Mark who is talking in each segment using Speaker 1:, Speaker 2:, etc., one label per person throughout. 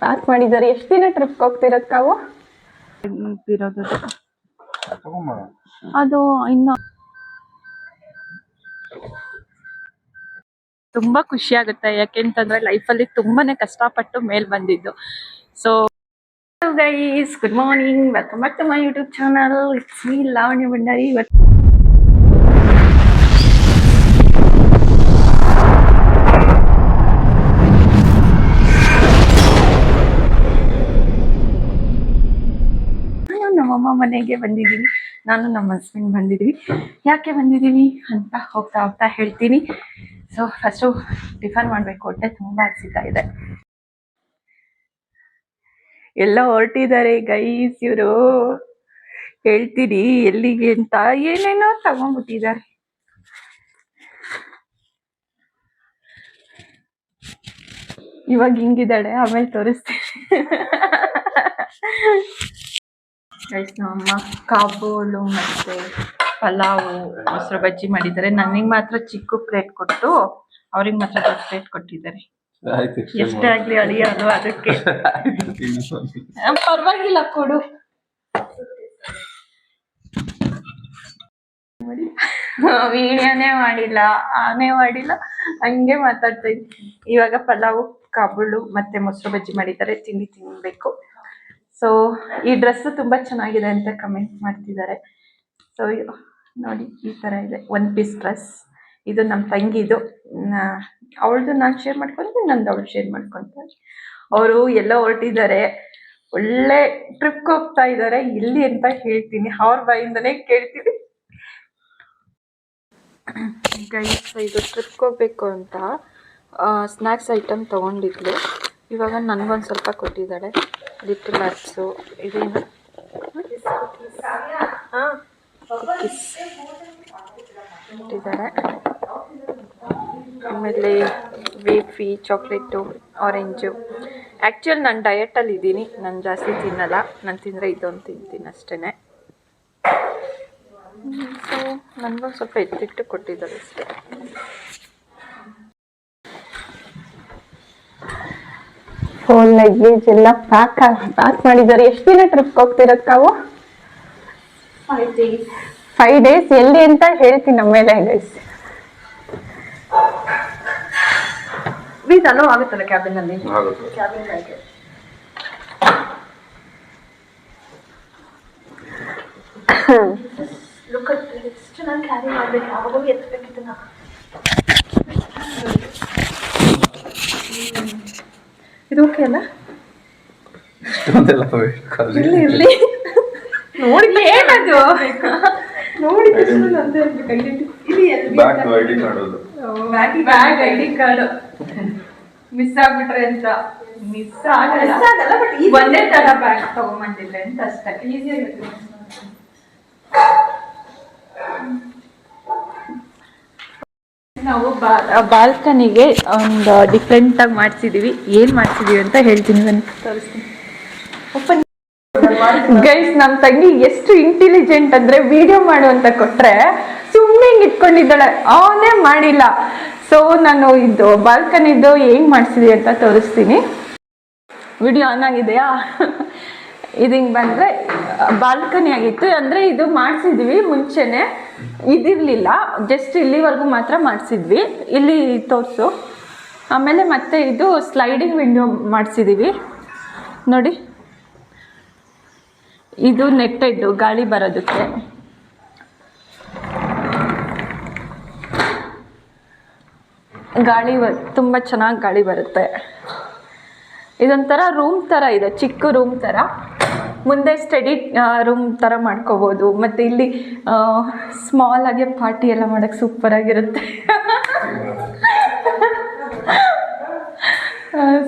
Speaker 1: Pack ಮಾಡಿದ್ದಾರೆ. ಎಷ್ಟು ದಿನ ಟ್ರಿಪ್ ಹೋಗ್ತಿರೋದು ಕಾವು? ಅದು ಇನ್ನು ತುಂಬಾ ಖುಷಿ ಆಗುತ್ತೆ. ಯಾಕೆಂತಂದ್ರೆ ಲೈಫಲ್ಲಿ ತುಂಬಾನೇ ಕಷ್ಟಪಟ್ಟು ಮೇಲ್ ಬಂದಿದ್ದು. So guys, good morning, welcome back to my YouTube channel. It's me Lavanya Bhandari. ನಮ್ಮಮ್ಮ ಮನೆಗೆ ಬಂದಿದ್ದೀವಿ. ನಾನು ನಮ್ಮ ಹಸ್ಬೆಂಡ್ ಬಂದಿದ್ದೀವಿ. ಯಾಕೆ ಬಂದಿದ್ದೀವಿ ಅಂತ ಹೋಗ್ತಾ ಹೋಗ್ತಾ ಹೇಳ್ತೀನಿ. ಸೊ ಫಸ್ಟು ಟಿಫನ್ ಮಾಡಬೇಕು. ಹೊಟ್ಟೆ ತುಂಬ ಹಸಿತಾ ಇದೆ. ಎಲ್ಲ ಹೊರಟಿದ್ದಾರೆ ಗೈಸ್ ಇವರು. ಹೇಳ್ತೀನಿ ಎಲ್ಲಿಗೆ ಅಂತ. ಏನೇನೋ ತಗೊಂಡ್ಬಿಟ್ಟಿದ್ದಾರೆ. ಇವಾಗ ಹಿಂಗಿದ್ದಾಳೆ, ಆಮೇಲೆ ತೋರಿಸ್ತೀನಿ. ಗೈಸ್, ನಮ್ಮಮ್ಮ ಕಾಬೋಳು ಮತ್ತೆ ಪಲಾವು, ಮೊಸರು ಬಜ್ಜಿ ಮಾಡಿದ್ದಾರೆ. ನನಗೆ ಮಾತ್ರ ಚಿಕ್ಕ ಪ್ಲೇಟ್ ಕೊಟ್ಟು ಅವ್ರಿಗೆ ಮಾತ್ರ ದೊಡ್ಡ ಪ್ಲೇಟ್ ಕೊಟ್ಟಿದ್ದಾರೆ. ಎಷ್ಟೇ ಆಗ್ಲಿ ಅಳಿಯೋದು, ಅದಕ್ಕೆ ಪರವಾಗಿಲ್ಲ ಕೊಡು. ವಿಡಿಯೋನೇ ಮಾಡಿಲ್ಲ, ಆನೇ ಮಾಡಿಲ್ಲ, ಹಂಗೆ ಮಾತಾಡ್ತಾ ಇದ್ವಿ. ಇವಾಗ ಪಲಾವು, ಕಾಬೂಳು ಮತ್ತೆ ಮೊಸರು ಬಜ್ಜಿ ಮಾಡಿದ್ದಾರೆ. ತಿನ್ಬೇಕು. ಸೊ ಈ ಡ್ರೆಸ್ ತುಂಬಾ ಚೆನ್ನಾಗಿದೆ ಅಂತ ಕಮೆಂಟ್ ಮಾಡ್ತಿದ್ದಾರೆ. ಸೊ ನೋಡಿ, ಈ ತರ ಇದೆ 1 ಪೀಸ್ ಡ್ರೆಸ್. ಇದು ನಮ್ಮ ತಂಗಿದು. ಅವಳದು ನಾನು ಶೇರ್ ಮಾಡ್ಕೊಂತೀನಿ, ನಂದು ಅವಳು ಶೇರ್ ಮಾಡ್ಕೊಂತಾರೆ. ಅವರು ಎಲ್ಲ ಹೊರಟಿದ್ದಾರೆ. ಒಳ್ಳೆ ಟ್ರಿಪ್ಗೆ ಹೋಗ್ತಾ ಇದ್ದಾರೆ. ಎಲ್ಲಿ ಅಂತ ಹೇಳ್ತೀನಿ, ಅವ್ರ ಬಾಯಿಂದನೇ ಕೇಳ್ತೀನಿ. ಗೈಸ್, ಇದು ಟ್ರಿಪ್ಗೆ ಹೋಗ್ಬೇಕು ಅಂತ ಸ್ನ್ಯಾಕ್ಸ್ ಐಟಮ್ ತೊಗೊಂಡಿದ್ಲು. ಇವಾಗ ನನಗೊಂದು ಸ್ವಲ್ಪ ಕೊಟ್ಟಿದ್ದಾಳೆ. ಲಿಟಲ್ ನಟ್ಸು, ಇದೇನು ಕುಕ್ಕೀಸ್ ಕೊಟ್ಟಿದ್ದಾರೆ. ಆಮೇಲೆ ವೇಫಿ, ಚಾಕ್ಲೇಟು, ಆರೆಂಜು. ಆ್ಯಕ್ಚುಲಿ ನಾನು ಡಯಟಲ್ಲಿ ಇದ್ದೀನಿ. ನಾನು ಜಾಸ್ತಿ ತಿನ್ನಲ್ಲ. ನಾನು ತಿಂದರೆ ಇದೊಂದು ತಿಂತೀನಿ ಅಷ್ಟೇ. ಸೊ ನನಗೊಂದು ಸ್ವಲ್ಪ ಎತ್ತಿಟ್ಟು ಕೊಟ್ಟಿದ್ದಾರೆ ಅಷ್ಟೇ. ಫೋನ್ ಲಗೇಜ್ ಎಲ್ಲ ಪ್ಯಾಕ್ ಮಾಡಿದ್ದಾರೆ. ಎಷ್ಟು ದಿನ ಟ್ರಿಪ್ ಹೋಗ್ತಿರೋದು ಕಾವು? 5 ಡೇಸ್. ಎಲ್ಲಿ ಅಂತ ಹೇಳ್ತೀನಿ ಆಮೇಲೆ ಗೈಸ್. ಅಲೋ ಆಗುತ್ತಲ್ಲ ಕ್ಯಾಬಿನ್ ಅಲ್ಲಿ? ಕ್ಯಾಬಿನ್ ಎಷ್ಟು ನಾನು ಕ್ಯಾರಿ ಮಾಡ್ಬೇಕು, ಯಾವಾಗೂ ಎತ್ತಬೇಕಿತ್ತು. ಇದು ಓಕೆ ಅಲ್ಲ? ಇರ್ಲಿ ನೋಡಿ, ಏನದು ನೋಡಿ ಬ್ಯಾಗ್ ಐಡಿ ಕಾರ್ಡ್ ಮಿಸ್ ಆಗ್ಬಿಟ್ರೆ ಅಂತ. ಮಿಸ್ ಆಗಲ್ಲ, ಬಟ್ ಒಂದೇ ತರ ಬ್ಯಾಗ್ ತಗೊಂಡ್ಬಂದಿದ್ರೆ ಅಂತ ಅಷ್ಟೇ. ಈಸಿಯಾಗಿರುತ್ತೆ. ನಾವು ಬಾಲ್ಕನಿಗೆ ಒಂದು ಡಿಫ್ರೆಂಟ್ ಆಗಿ ಮಾಡ್ಸಿದೀವಿ. ಏನ್ ಮಾಡ್ಸಿದೀವಿ ಅಂತ ಹೇಳ್ತೀನಿ, ಬನ್ನಿ ತೋರಿಸ್ತೀನಿ. ಗೈಸ್, ನಮ್ಮ ತಂಗಿ ಎಷ್ಟು ಇಂಟೆಲಿಜೆಂಟ್ ಅಂದ್ರೆ, ವಿಡಿಯೋ ಮಾಡು ಅಂತ ಕೊಟ್ರೆ ಸುಮ್ಮನೆ ಇಟ್ಕೊಂಡಿದ್ದಾಳೆ, ಅವನೇ ಮಾಡಿಲ್ಲ. ಸೊ ನಾನು ಇದು ಬಾಲ್ಕನಿದು ಹೆಂಗ್ ಮಾಡ್ಸಿದೀವಿ ಅಂತ ತೋರಿಸ್ತೀನಿ. ವಿಡಿಯೋ ಆನ್ ಆಗಿದೆಯಾ? ಇದು ಹಿಂಗೆ ಬಂದರೆ ಬಾಲ್ಕನಿ ಆಗಿತ್ತು. ಅಂದರೆ ಇದು ಮಾಡಿಸಿದ್ವಿ ಮುಂಚೆನೆ, ಇದಿರಲಿಲ್ಲ. ಜಸ್ಟ್ ಇಲ್ಲಿವರೆಗೂ ಮಾತ್ರ ಮಾಡಿಸಿದ್ವಿ. ಇಲ್ಲಿ ತೋರಿಸು. ಆಮೇಲೆ ಮತ್ತೆ ಇದು ಸ್ಲೈಡಿಂಗ್ ವಿಂಡೋ ಮಾಡಿಸಿದ್ದೀವಿ ನೋಡಿ. ಇದು ನೆಟ್ಟೆಡ್ಡು, ಗಾಳಿ ಬರೋದಕ್ಕೆ. ಗಾಳಿ ತುಂಬ ಚೆನ್ನಾಗಿ ಗಾಳಿ ಬರುತ್ತೆ. ಇದೊಂಥರ ರೂಮ್ ಥರ ಇದೆ, ಚಿಕ್ಕ ರೂಮ್ ಥರ. ಮುಂದೆ ಸ್ಟಡಿ ರೂಮ್ ಥರ ಮಾಡ್ಕೋಬೋದು. ಮತ್ತು ಇಲ್ಲಿ ಸ್ಮಾಲ್ ಆಗಿ ಪಾರ್ಟಿ ಎಲ್ಲ ಮಾಡೋಕ್ಕೆ ಸೂಪರಾಗಿರುತ್ತೆ.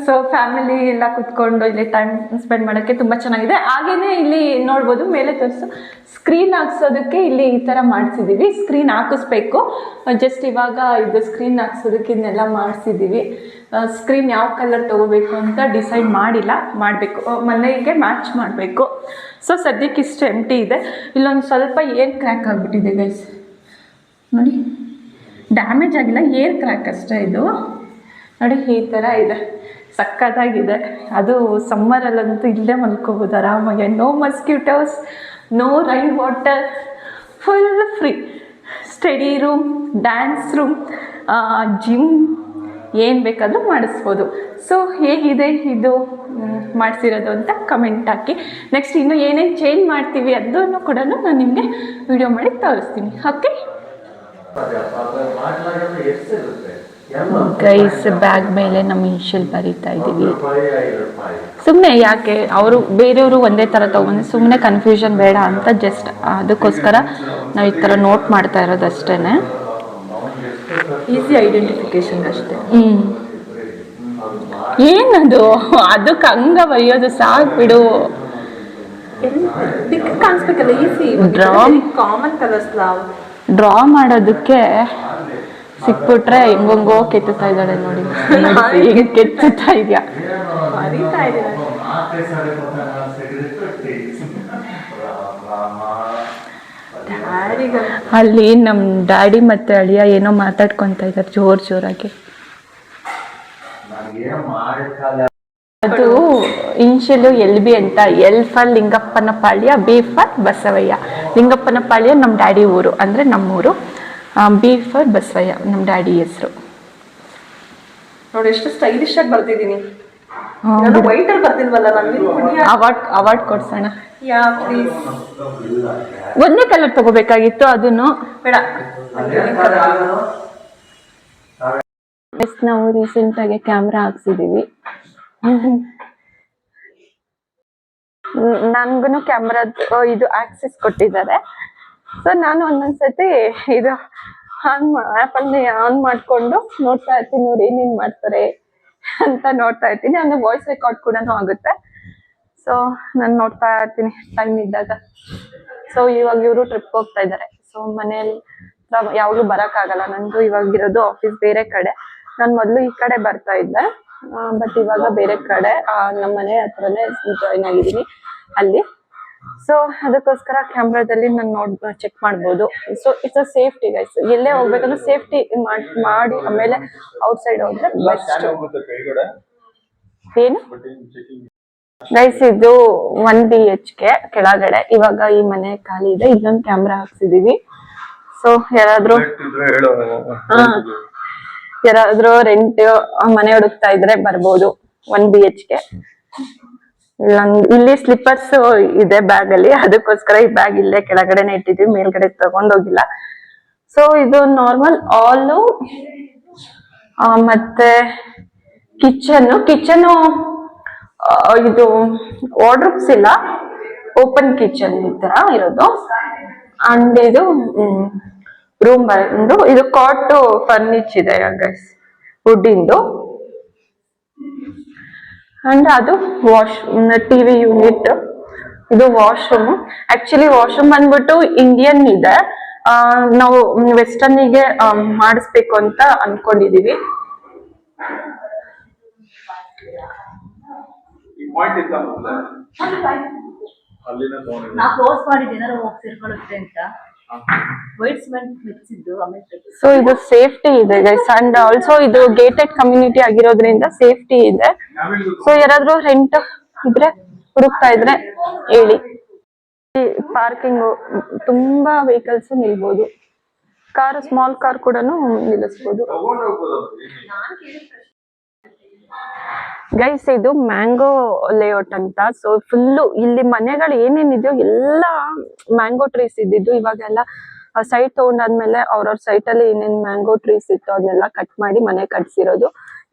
Speaker 1: ಸೊ ಫ್ಯಾಮಿಲಿ ಎಲ್ಲ ಕುತ್ಕೊಂಡು ಇಲ್ಲಿ ಟೈಮ್ ಸ್ಪೆಂಡ್ ಮಾಡೋಕ್ಕೆ ತುಂಬ ಚೆನ್ನಾಗಿದೆ. ಹಾಗೆಯೇ ಇಲ್ಲಿ ನೋಡ್ಬೋದು, ಮೇಲೆ ತೋರಿಸು, ಸ್ಕ್ರೀನ್ ಹಾಕ್ಸೋದಕ್ಕೆ ಇಲ್ಲಿ ಈ ಥರ ಮಾಡಿಸಿದ್ದೀವಿ. ಸ್ಕ್ರೀನ್ ಹಾಕಿಸ್ಬೇಕು. ಜಸ್ಟ್ ಇವಾಗ ಇದು ಸ್ಕ್ರೀನ್ ಹಾಕ್ಸೋದಕ್ಕೆ ಇದನ್ನೆಲ್ಲ ಮಾಡಿಸಿದ್ದೀವಿ. ಸ್ಕ್ರೀನ್ ಯಾವ ಕಲರ್ ತೊಗೋಬೇಕು ಅಂತ ಡಿಸೈಡ್ ಮಾಡಿಲ್ಲ, ಮಾಡಬೇಕು. ಮನೆಗೆ ಮ್ಯಾಚ್ ಮಾಡಬೇಕು. ಸೊ ಸದ್ಯಕ್ಕೆ ಇಷ್ಟು ಎಂಟಿ ಇದೆ. ಇಲ್ಲೊಂದು ಸ್ವಲ್ಪ ಏರ್ ಕ್ರ್ಯಾಕ್ ಆಗಿಬಿಟ್ಟಿದೆ ಗೈಸ್ ನೋಡಿ. ಡ್ಯಾಮೇಜ್ ಆಗಿಲ್ಲ, ಏರ್ ಕ್ರ್ಯಾಕ್ ಅಷ್ಟೇ ಇದು ನೋಡಿ. ಈ ಥರ ಇದೆ. ಸಕ್ಕತ್ತಾಗಿದೆ. ಅದು ಸಮ್ಮರಲ್ಲಂತೂ ಇಲ್ಲೇ ಮಲ್ಕೋಬೋದು ಆರಾಮಾಗಿ. No mosquitoes, no rain water, full free. Study room, dance room, gym, ಏನು ಬೇಕಾದರೂ ಮಾಡಿಸ್ಬೋದು. ಸೊ ಹೇಗಿದೆ ಇದು ಮಾಡಿಸಿರೋದು ಅಂತ ಕಮೆಂಟ್ ಹಾಕಿ. ನೆಕ್ಸ್ಟ್ ಇನ್ನೂ ಏನೇನು ಚೇಂಜ್ ಮಾಡ್ತೀವಿ ಅದನ್ನು ಕೂಡ ನಾನು ನಿಮಗೆ ವಿಡಿಯೋ ಮಾಡಿ ತೋರಿಸ್ತೀನಿ. ಓಕೆ ಗೈಸ್, ಬ್ಯಾಗ್ ಮೇಲೆ ನಮ್ಮ ಇನಿಷಿಯಲ್ ಬರೀತಾ ಇದ್ದೀವಿ. ಸುಮ್ಮನೆ ಯಾಕೆ ಅವರು ಬೇರೆಯವರು ಒಂದೇ ಥರ ತೊಗೊಂಡು ಸುಮ್ಮನೆ ಕನ್ಫ್ಯೂಷನ್ ಬೇಡ ಅಂತ ಜಸ್ಟ್ ಅದಕ್ಕೋಸ್ಕರ ನಾವು ಈ ಥರ ನೋಟ್ ಮಾಡ್ತಾ ಇರೋದು ಅಷ್ಟೇ.
Speaker 2: ಈಸಿ ಐಡೆಂಟಿಫಿಕೇಶನ್ ಅಷ್ಟೇ.
Speaker 1: ಏನದು ಅದಕ್ಕೆ ಹಂಗ ಬರೆಯೋದು ಸಾಕು ಬಿಡು.
Speaker 2: ಕಾಣಿಸ್ಬೇಕಲ್ಲ, ಈಸಿ. ಕಾಮನ್ ಕಲರ್ಸ್
Speaker 1: ಡ್ರಾ ಮಾಡೋದಕ್ಕೆ ಸಿಕ್ಬಿಟ್ರೆ ಹೆಂಗೋ ಕೆತ್ತುತ್ತಾ ಇದ್ದಾಳೆ ನೋಡಿ. ಈಗ ಕೆತ್ತುತ್ತಾ ಇದೆಯಾ? ಅಲ್ಲಿ ನಮ್ಮ ಡ್ಯಾಡಿ ಮತ್ತೆ ಅಳಿಯ ಏನೋ ಮಾತಾಡ್ಕೊತಾ ಇದ್ದಾರೆ ಜೋರಾಗಿ. ಅದು ಇನ್ಷಿಯಲ್ LB ಅಂತ. L for Lingappana Palya, B for Basavayya. Lingappana Palya ನಮ್ಮ ಡ್ಯಾಡಿ ಊರು, ಅಂದರೆ ನಮ್ಮೂರು. B ಫಾರ್ ಬಸವಯ್ಯ ನಮ್ಮ ಡ್ಯಾಡಿ ಹೆಸರು.
Speaker 2: ನೋಡಿ ಎಷ್ಟು ಸ್ಟೈಲಿಶ್ ಆಗಿ ಬರ್ತಿದ್ದೀನಿ. ವೈಟ್ ಅಲ್ಲಿ ಬರ್ತಿಲ್ವಲ್ಲ ನಾನು.
Speaker 1: ಅವಾರ್ಡ್ ಕೊಡ್ಸೋಣ.
Speaker 2: Yeah please.
Speaker 1: ಒಂದೇ ಕಲರ್ ತಗೋಬೇಕಾಗಿತ್ತು, ಅದನ್ನು
Speaker 2: ಬೇಡ.
Speaker 1: ನಾವು ರೀಸೆಂಟಾಗಿ ಕ್ಯಾಮ್ರಾ ಹಾಕ್ಸಿದೀವಿ. ನನ್ಗೂ ಕ್ಯಾಮ್ರಾದ ಇದು ಆಕ್ಸೆಸ್ ಕೊಟ್ಟಿದ್ದಾರೆ. ಸೊ ನಾನು ಒಂದೊಂದ್ಸತಿ ಇದು ಆ್ಯಪಲ್ಲಿ ಆನ್ ಮಾಡಿಕೊಂಡು ನೋಡ್ತಾ ಇರ್ತೀನಿ, ನೋಡಿ ಏನೇನು ಮಾಡ್ತಾರೆ ಅಂತ ನೋಡ್ತಾ ಇರ್ತೀನಿ. ಅಂದ್ರೆ ವಾಯ್ಸ್ ರೆಕಾರ್ಡ್ ಕೂಡ ಆಗುತ್ತೆ. ಸೊ ನಾನು ನೋಡ್ತಾ ಇರ್ತೀನಿ ಟೈಮ್ ಇದ್ದಾಗ. ಸೊ ಇವಾಗ ಇವರು ಟ್ರಿಪ್ ಹೋಗ್ತಾ ಇದ್ದಾರೆ. ಸೊ ಮನೇಲಿ ಯಾವಾಗಲೂ ಬರೋಕ್ಕಾಗಲ್ಲ. ನಂದು ಇವಾಗಿರೋದು ಆಫೀಸ್ ಬೇರೆ ಕಡೆ. ನಾನು ಮೊದಲು ಈ ಕಡೆ ಬರ್ತಾ ಇದ್ದೆ, ಬಟ್ ಇವಾಗ ಬೇರೆ ಕಡೆ ನಮ್ಮ ಮನೆ ಹತ್ರನೇ ಜಾಯ್ನ್ ಆಗಿದ್ದೀನಿ ಅಲ್ಲಿ. ಸೊ ಅದಕ್ಕೋಸ್ಕರ ಕ್ಯಾಮ್ರಾದಲ್ಲಿ ನಾನು ಚೆಕ್ ಮಾಡ್ಬೋದು. So it's a safety guys. ಎಲ್ಲೇ ಹೋಗ್ಬೇಕಂದ್ರೆ ಸೇಫ್ಟಿ ಮಾಡಿ ಆಮೇಲೆ ಔಟ್ ಸೈಡ್ ಹೋದ್ರೆ ಬೆಸ್ಟ್. ಏನು ಗೈಸ್, ಇದು 1 BHK ಕೆಳಗಡೆ. ಇವಾಗ ಈ ಮನೆ ಖಾಲಿ ಇದೆ. ಇಲ್ಲೊಂದು ಕ್ಯಾಮ್ರಾ ಹಾಕ್ಸಿದೀವಿ. ಸೊ ಯಾರಾದ್ರೂ ರೆಂಟ್ ಮನೆ ಹುಡುಕ್ತಾ ಇದ್ರೆ ಬರ್ಬೋದು. 1 BHK. ಇಲ್ಲಿ ಸ್ಲಿಪ್ಪರ್ಸ್ ಇದೆ ಬ್ಯಾಗ್ ಅಲ್ಲಿ, ಅದಕ್ಕೋಸ್ಕರ ಈ ಬ್ಯಾಗ್ ಇಲ್ಲೇ ಕೆಳಗಡೆನೆ ಇಟ್ಟಿದ್ವಿ, ಮೇಲ್ಗಡೆ ತಗೊಂಡೋಗಿಲ್ಲ. ಸೊ ಇದು ನಾರ್ಮಲ್ ಹಾಲು, ಮತ್ತೆ ಕಿಚನ್ ಇದು ವಾರ್ಡ್ರೋಬ್ಸ್ ಇಲ್ಲ, ಓಪನ್ ಕಿಚನ್ ಈ ತರ ಇರೋದು. ಅಂಡ್ ಇದು ರೂಮ್ ಬಂದು ಇದು ಕಾಟ್ ಫರ್ನಿಚ್ ಇದೆ ಗೈಸ್, ವುಡ್ಡಿಂದು. ಅಂಡ್ ಅದು TV ಯೂನಿಟ್. ಇದು ವಾಶ್ರೂಮ್. ಆಕ್ಚುಲಿ ವಾಶ್ರೂಮ್ ಬಂದ್ಬಿಟ್ಟು ಇಂಡಿಯನ್ ಇದೆ. ನಾವು ವೆಸ್ಟರ್ನಿಗೆ ಮಾಡಿಸ್ಬೇಕು ಅಂತ ಅನ್ಕೊಂಡಿದೀವಿ. ಸೊ ಇದು ಸೇಫ್ಟಿ ಇದೆ ಗೈಸ್. ಅಂಡ್ ಆಲ್ಸೋ ಇದು ಗೇಟೆಡ್ ಕಮ್ಯುನಿಟಿ ಆಗಿರೋದ್ರಿಂದ ಸೇಫ್ಟಿ ಇದೆ. ಸೊ ಯಾರಾದ್ರೂ ರೆಂಟ್ ಇದ್ರೆ ಹುಡುಕ್ತಾ ಇದ್ರೆ ಹೇಳಿ. ಪಾರ್ಕಿಂಗ್ ತುಂಬಾ ವೆಹಿಕಲ್ಸ್ ನಿಲ್ಬಹುದು. ಸ್ಮಾಲ್ ಕಾರ್ ಕೂಡ ನಿಲ್ಲಿಸಬಹುದು ಗೈಸ್. ಇದು ಮ್ಯಾಂಗೋ ಲೇಔಟ್ ಅಂತ. ಸೊ ಫುಲ್ಲು ಇಲ್ಲಿ ಮನೆಗಳು ಏನೇನಿದೆಯೋ ಎಲ್ಲ ಮ್ಯಾಂಗೋ ಟ್ರೀಸ್ ಇದ್ದಿದ್ದು. ಇವಾಗೆಲ್ಲ ಸೈಟ್ ತಗೊಂಡಾದ್ಮೇಲೆ ಅವ್ರವ್ರ ಸೈಟ್ ಅಲ್ಲಿ ಏನೇನ್ ಮ್ಯಾಂಗೋ ಟ್ರೀಸ್ ಇತ್ತು ಅದನ್ನೆಲ್ಲ ಕಟ್ ಮಾಡಿ ಮನೆ ಕಟ್ಸಿರೋದು.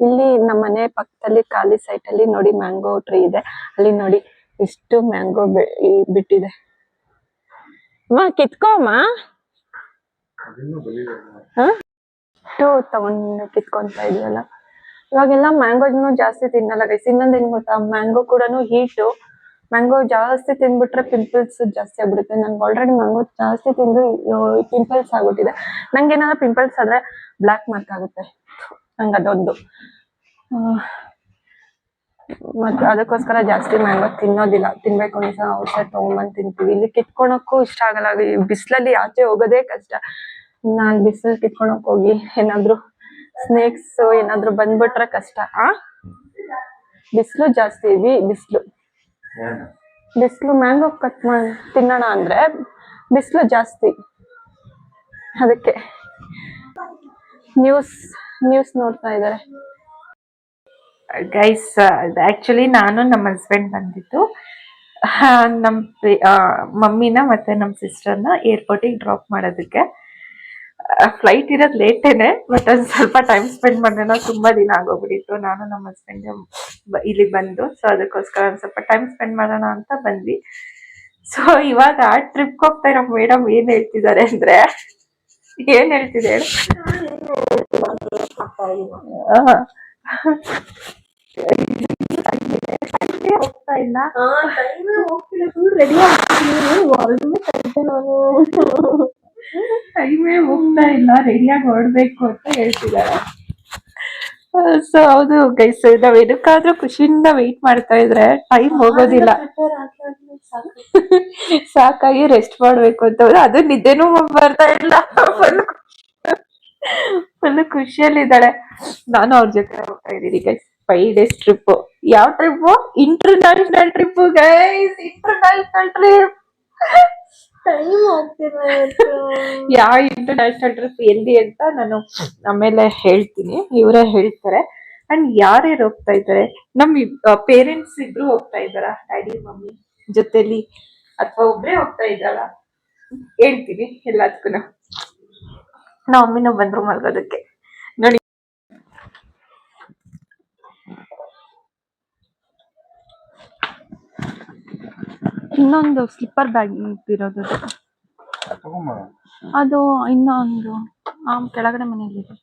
Speaker 1: ಇಲ್ಲಿ ನಮ್ಮ ಮನೆ ಪಕ್ಕದಲ್ಲಿ ಖಾಲಿ ಸೈಟ್ ಅಲ್ಲಿ ನೋಡಿ ಮ್ಯಾಂಗೋ ಟ್ರೀ ಇದೆ. ಅಲ್ಲಿ ನೋಡಿ ಇಷ್ಟು ಮ್ಯಾಂಗೋ ಬಿಟ್ಟಿದೆ. ಕಿತ್ಕೊಮ್ಮ ತಗೊಂಡು ಕಿತ್ಕೊಂತ ಇದೆಯಲ್ಲ. ಇವಾಗೆಲ್ಲ ಮ್ಯಾಂಗೋನು ಜಾಸ್ತಿ ತಿನ್ನಲ್ಲ ಗೈಸ್. ಇನ್ನೊಂದ್ ಏನ್ ಗೊತ್ತಾ, ಮ್ಯಾಂಗೋ ಕೂಡ ಹೀಟು. ಮ್ಯಾಂಗೋ ಜಾಸ್ತಿ ತಿಂದ್ಬಿಟ್ರೆ ಪಿಂಪಲ್ಸ್ ಜಾಸ್ತಿ ಆಗ್ಬಿಡುತ್ತೆ. ನನ್ಗೆ ಆಲ್ರೆಡಿ ಮ್ಯಾಂಗೋ ಜಾಸ್ತಿ ತಿಂದು ಪಿಂಪಲ್ಸ್ ಆಗ್ಬಿಟ್ಟಿದೆ. ನಂಗೆ ಏನಾದ್ರು ಪಿಂಪಲ್ಸ್ ಆದ್ರೆ ಬ್ಲ್ಯಾಕ್ ಮಾರ್ಕ್ ಆಗುತ್ತೆ. ನಂಗೆ ಅದೊಂದು ಮತ್ತೆ ಅದಕ್ಕೋಸ್ಕರ ಜಾಸ್ತಿ ಮ್ಯಾಂಗೋ ತಿನ್ನೋದಿಲ್ಲ. ತಿನ್ಬೇಕು ಅನ್ಸ ಔಟ್ಸೈಡ್ ತಗೊಂಡ್ಬಂದು ತಿಂತೀವಿ. ಇಲ್ಲಿ ಕಿತ್ಕೊಳಕ್ಕೂ ಇಷ್ಟ ಆಗಲ್ಲ. ಬಿಸಿಲಲ್ಲಿ ಆಚೆ ಹೋಗೋದೇ ಕಷ್ಟ. ನಾನ್ ಬಿಸಿಲಲ್ಲಿ ಕಿತ್ಕೊಳಕ್ ಹೋಗಿ ಏನಾದ್ರು ಸ್ನೇಕ್ಸ್ ಏನಾದ್ರು ಬಂದ್ಬಿಟ್ರೆ ಕಷ್ಟ. ಬಿಸಿಲು ಜಾಸ್ತಿ ಹೆವಿ ಬಿಸಿಲು. ಬಿಸಿಲು ಮ್ಯಾಂಗೋ ಕಟ್ ಮಾಡಿ ತಿನ್ನೋಣ ಅಂದ್ರೆ ಬಿಸಿಲು ಜಾಸ್ತಿ, ಅದಕ್ಕೆ ನ್ಯೂಸ್ ನೋಡ್ತಾ ಇದ್ದಾರೆ ಗೈಸ್. ಆಕ್ಚುಲಿ ನಾನು ನಮ್ಮ ಹಸ್ಬೆಂಡ್ ಬಂದಿದ್ದು ನಮ್ಮ ಮಮ್ಮಿನ ಮತ್ತೆ ನಮ್ಮ ಸಿಸ್ಟರ್ನ ಏರ್ಪೋರ್ಟಿಗೆ ಡ್ರಾಪ್ ಮಾಡೋದಕ್ಕೆ. ಫ್ಲೈಟ್ ಇರೋದು ಲೇಟೇನೆ, ಬಟ್ ಅದು ಸ್ವಲ್ಪ ಟೈಮ್ ಸ್ಪೆಂಡ್ ಮಾಡೋಣ, ತುಂಬಾ ದಿನ ಆಗೋಗ್ಬಿಟ್ಟಿತ್ತು. ನಾನು ನಮ್ಮ ಹಸ್ಬೆಂಡ್ ಇಲ್ಲಿಗೆ ಬಂದು, ಸೊ ಅದಕ್ಕೋಸ್ಕರ ಒಂದು ಸ್ವಲ್ಪ ಟೈಮ್ ಸ್ಪೆಂಡ್ ಮಾಡೋಣ ಅಂತ ಬಂದ್ವಿ. ಸೊ ಇವಾಗ ಟ್ರಿಪ್ಗೆ ಹೋಗ್ತಾ ಇರೋ ಮೇಡಮ್ ಏನ್ ಹೇಳ್ತಿದ್ದಾರೆ ಅಂದ್ರೆ, ಏನ್ ಹೇಳ್ತಿದೆ ಹೇಳಿ? ಹೋಗ್ತಾ ಇಲ್ಲ, ಟೈಮೇ ಹೋಗ್ತಾ ಇಲ್ಲ, ರೆಡಿಯಾಗಿ ಹೊರಡ್ಬೇಕು ಅಂತ ಹೇಳ್ತಿದ್ದಾರೆ. ಸೊ ಹೌದು ಗೈಸ್, ನಾವ್ ಏನಕ್ಕಾದ್ರೂ ಖುಷಿಯಿಂದ ವೆಯ್ಟ್ ಮಾಡ್ತಾ ಇದ್ರೆ ಟೈಮ್ ಹೋಗೋದಿಲ್ಲ. ಸಾಕಾಗಿ ರೆಸ್ಟ್ ಮಾಡ್ಬೇಕು ಅಂತ ಅದು ನಿದ್ದೆನೂ ಬರ್ತಾ ಇಲ್ಲ. ಫುಲ್ ಖುಷಿಯಲ್ಲಿದ್ದಾಳೆ. ನಾನು ಅವ್ರ ಜೊತೆ ಹೋಗ್ತಾ ಇದ್ದೀನಿ ಗೈಸ್. 5 days trip. ಯಾವ trip? International trip guys, international trip. Time ಹೋಗ್ತಿಲ್ಲ. ಯಾವ ಇಂಟರ್ನ್ಯಾಷನಲ್ ಟ್ರಿಪ್ ಎಲ್ಲಿ ಅಂತ ನಾನು ಆಮೇಲೆ ಹೇಳ್ತೀನಿ, ಇವರೇ ಹೇಳ್ತಾರೆ. ಅಂಡ್ ಯಾರ್ಯಾರು ಹೋಗ್ತಾ ಇದ್ದಾರೆ? ನಮ್ ಪೇರೆಂಟ್ಸ್ ಇಬ್ರು ಹೋಗ್ತಾ ಇದ್ದಾರ, ಡ್ಯಾಡಿ ಮಮ್ಮಿ ಜೊತೆಲಿ, ಅಥವಾ ಒಬ್ರೇ ಹೋಗ್ತಾ ಇದ್ದಾಳ ಹೇಳ್ತೀನಿ ಎಲ್ಲದಕ್ಕೂ. ನಮ್ಮ ಮಮ್ಮಿನೂ ಬಂದ್ರು ಮಲ್ಗೋದಕ್ಕೆ. ನೋಡಿ, ಇನ್ನೊಂದು ಸ್ಲಿಪ್ಪರ್ ಬ್ಯಾಗ್ ಇರೋದು, ಅದು ಇನ್ನೊಂದು ಕೆಳಗಡೆ ಮನೆಯಲ್ಲಿದೆ.